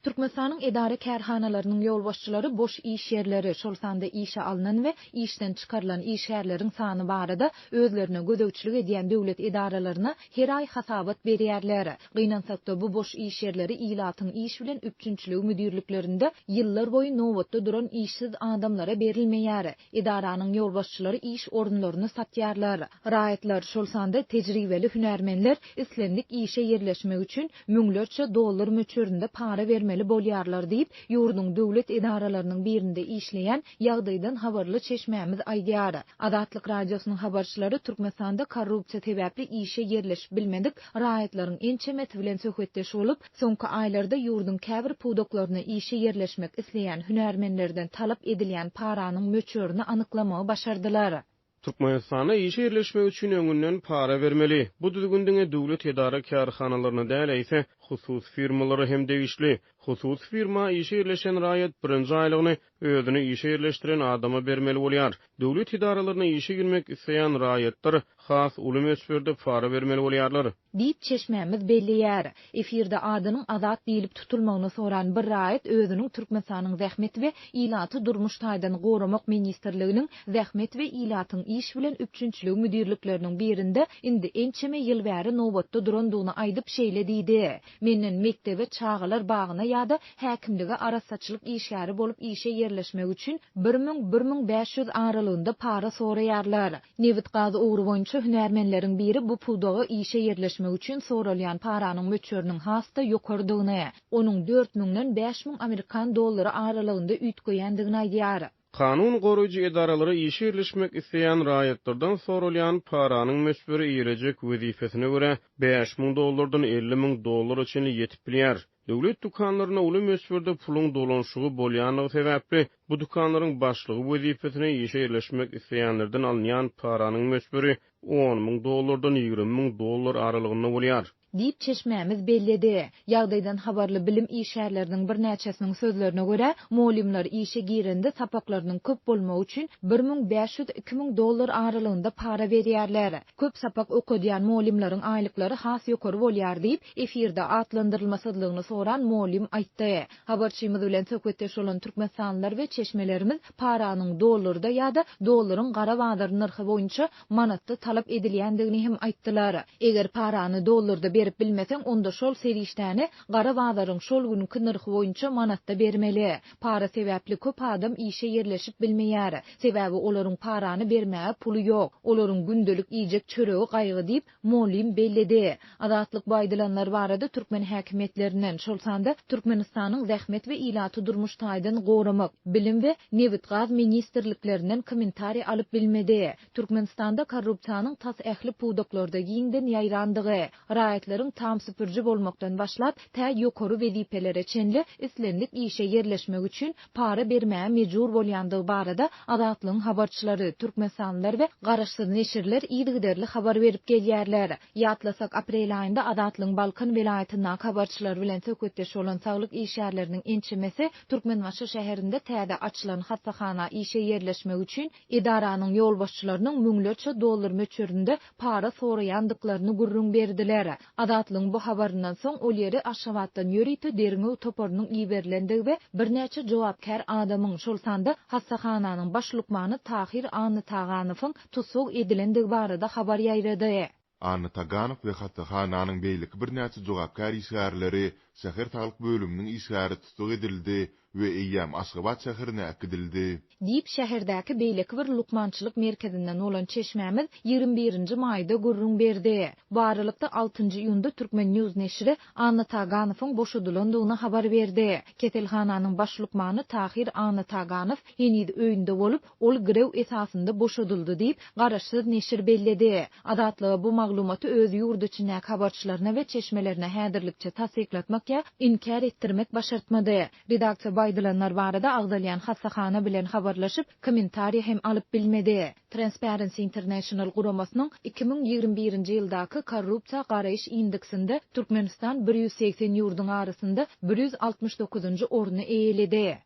Türkmenistan'ın idare kärhanalarının yol başçıları boş iş yerleri, şolsanda işe alınan ve işten çıkarılan iş yerlerin sany barada özlerine gödöwçülük edýän döwlet idaralarına her ay hasabat berýärler. Gynançakda bu boş iş yerleri ilatyň iş bilen üçünçülük müdürlüklerinde yıllar boyu nowatda duran işsiz adamlara berilmeýär. İdaranyň yol başçıları iş orunlaryny satýarlar. Raýatlar şolsanda tejribeli hünärmenler islendik işe yerleşmek üçin müňlerçe dollar möçöründe para vermeli bolýarlar diýip ýurdun döwlet idaralarynyň birinde işleýän ýagdaýdan habarly çeşmämiz aýdýar. Adatlyk radiosynyň habarçylary Türkmenistanda korrupsiýa sebäpli işe yerleşip bilmedik raýatlaryň ençemeti bilen söhbetdeş bolup, soňky aýlarda ýurdun käbir pudoklaryna işe yerleşmek isleýän hünärmenlerden talap edilýän paranyň möçörüni anyklamagy başardylar. Türkmenistana işe yerleşmek üçin öňünden para vermeli. Bu düzgündiňe döwlet idara kärhanalaryna däl ise husus firmalary hem degişli. Husus firma işe yerleşen raýat birinji aýlygyny özüni işe yerleşdiren adama bermeli bolýar. Döwlet idaralaryna işe girmek isleýän raýatlar has uly möçberde para bermeli bolýarlar. Diýip çeşmämiz belliyär. Efirde adynyň azat diýilip tutulmagyny soran bir raýat özüniň Türkmenistanyň zähmet we ilaty durmuştaýdan goramak ministrliginiň zähmet we ilatyň iş bilen üçünçülük müdürlükleriniň birinde indi ençeme ýyl bäri nowatda durandygyny aýdyp şeýle diýdi. Menden mektebe çağalar bagyna ýa-da häkimlige arasaçylyk işgäri bolup işe yerleşmek üçin 1000-1500 aralygynda para soraýarlar. Nevit gazy ugru boýunça hünärmenleriň biri bu puldagy işe yerleşmek üçin soralýan paranyň möçörüniň hasta ýokardygyny, onuň 4000-den 5000 Amerikan dollary aralygynda üýtgeýändigini aýdýar. Kanun goruýjy edaralary işe yerleşmek isleýän raýatlardan soralýan paranyň möçberi ýerejek wezifesine görä 5000 dollardan 50000 dollar üçin ýetip bilýär. Döwlet dukanlaryna uly möçberde puluň dolanşygy bolýanyny sebäpli bu dukanlaryň başlygy wezifesine işe yerleşmek isleýänlerden alınýan paranyň möçberi 10.000 dollardan 20.000 dollar aralygynda bolýar. Diýip çeşmämiz belledi. Ýagdaýdan habarly bilim işgärleriniň bir näçesiniň sözlerine görä, molimler işe girende sapaklarynyň köp bolmagy üçin 1500-2000 dollar aralygynda para berýärler. Köp sapak okudýan molimleriň aýlyklary has ýokary bolýar diýip efirde atlandyrylmasydygyny soran molim aýtdy. Habarçymyz bilen söhbetdeş bolan türkmenstanlylar we çeşmelerimiz paranyň dollarda ýa-da dollaryň gara bazar narhy boýunça manatda talap edilýändigini hem aýtdylar. Eger parany dollarda berip bilmeseň onda şol serişdäni gara bazaryň şol günkü narhy boýunça manatda bermeli. Para sebäpli köp adam işe yerleşip bilmeýär. Sebäbi olaryň parany bermäge puly ýok. Olaryň gündelik iýjek çöregi gaýgy diýip molim belledi. Adatlyk baýdylanlar barada türkmen häkimetlerinden şolsanda Türkmenistanyň zähmet we ilaty durmuştaýdan goramak, bilim we nevit gaz ministrliklerinden kommentari alyp bilmedi. Türkmenistanda korrupsiýanyň tas ähli pudoklarda giňden ýaýrandygy, raýatlaryň tam süpürji bolmakdan başlap tä ýokary wezipelere çenli islendik işe yerleşmek üçin para bermäge mejbur bolýandygy barada adatlyň habarçylary, türkmenstanlylar we garaşsyz neşirler ýygyderli habar berip gelýärler. Ýatlasak aprel aýynda adatlyň Balkan vilayatyna habarçylar bilen söhbetdeş bolan saglyk işgärleriniň ençemesi Türkmenbaşy şäherinde täze açylan hassahana işe yerleşmek üçin idaranyň ýol başçylarynyň müňlerçe dollar möçöründe para soraýandyklaryny gurrun berdiler. Adatlyň bu habaryndan soň ol ýeri Aşgabatdan ýörüýti derňi toparynyň iýberlendigi we birnäçe jogapkär adamyň şolsanda hassahanyň başlykmany Tahir Anytaganowyň tutsak edilendigi barada habar ýaýrady. Anytaganow we hassahanyň beýleki birnäçe jogapkär işgärleri şäher talyk bölüminiň işgäri tutsak edildi we eýýäm Aşgabat şäherine äkidildi. Diýip şäherdäki beýleki bir lukmançylyk merkezinden bolan çeşmämiz 21-nji maýda gurrun berdi. Baralykda 6-njy ýunda Türkmen News neşri Anytaganowyň boşadylandygyny habar berdi. Ketelhananyň başlykmany Tahir Anytaganow henüz öýünde bolup, ol grew esasynda boşadyldy diýip garaşsyz neşir belledi. Adatlyga bu maglumaty öz ýurdu içindäki habarçylaryna we çeşmelerine häzirlikçe tasdiklatmak ýa inkar etdirmek başartmady. Redaksiýa baýdylanlar barada agdalýan hassahana bilen habarlaşyp kommentari hem alyp bilmedi. Transparency International guramasynyň 2021-nji ýyldaky korrupsiýa garaýyş indeksinde Türkmenistan 180 ýurdun arasynda 169-njy orny eýledi.